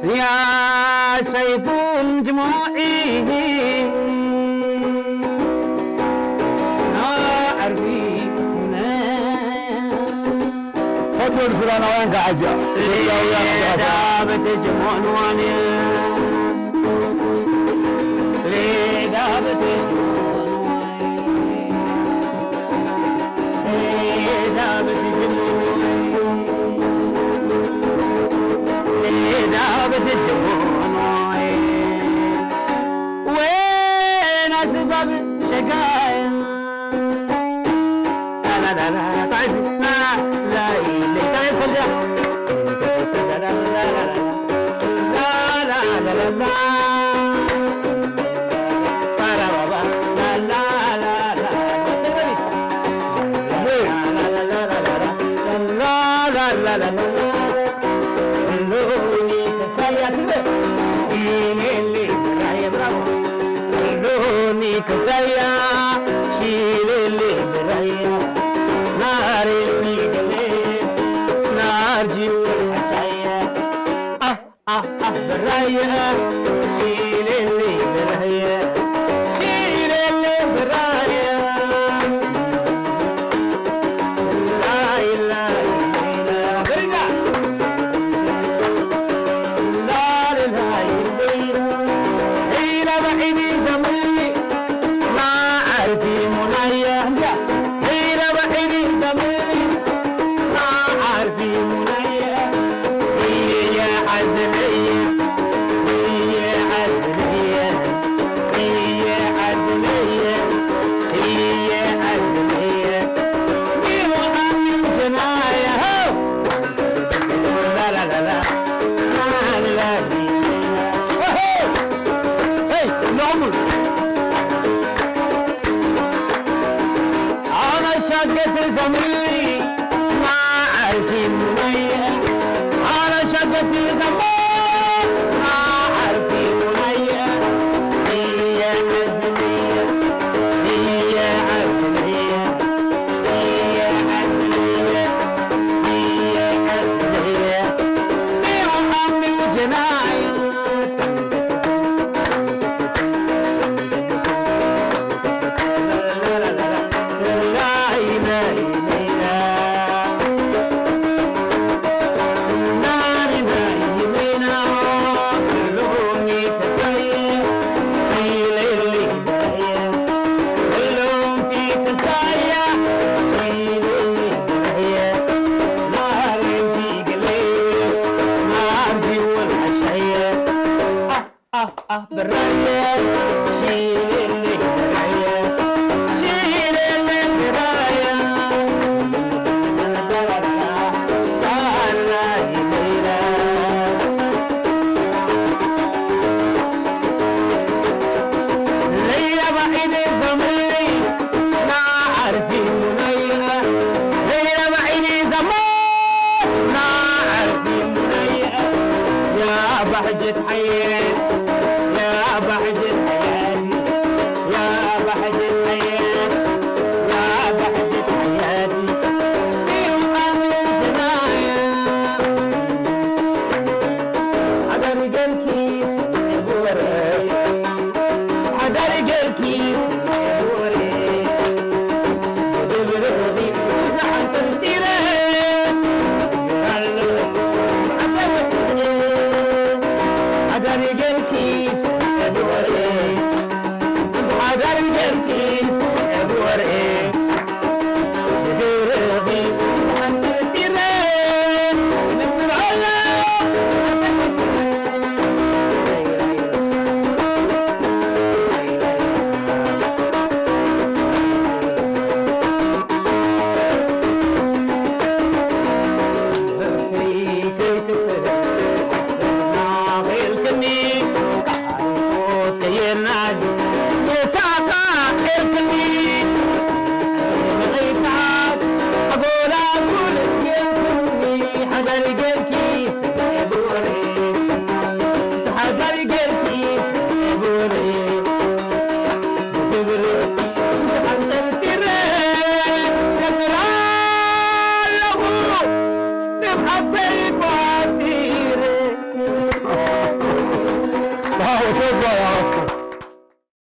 يا سيف جموعي أعرفي خذوا الفلان وين قاعد دابت جموعي ليه دابت جموعي ليه دابت دابت الجموع وين أسباب شقايا لا لا لا تعز لا لا لا تعز خليها لا لا لا لا لا لا لا لا لا لوني كسايا كده اللي براي برافو لوني كسايا شيل اللي براي نار الميقلي نار جيو الحشايا براي شيل اللي براي شيل اللي براي زميلي ما عارفين منية على شقة زمان ما عارفين منية هي عزمية هي عزمية هي عزمية هي عزمية بيهم أمي وجناية بالراية شيل اللي براية شيل اللي براية ليلة بعيد زميلي ما عارفين منية ليلة بعيد زمان ما عارفين منية يا بهجة حياتي يا بهجة حياتي يا بهجة حياتي يا بهجة حياتي فيهم أمن الجناية حدرق الكيس يبوري حدرق الكيس يبوري دبرغي وزحن ترتيره حدرق وشكرا يا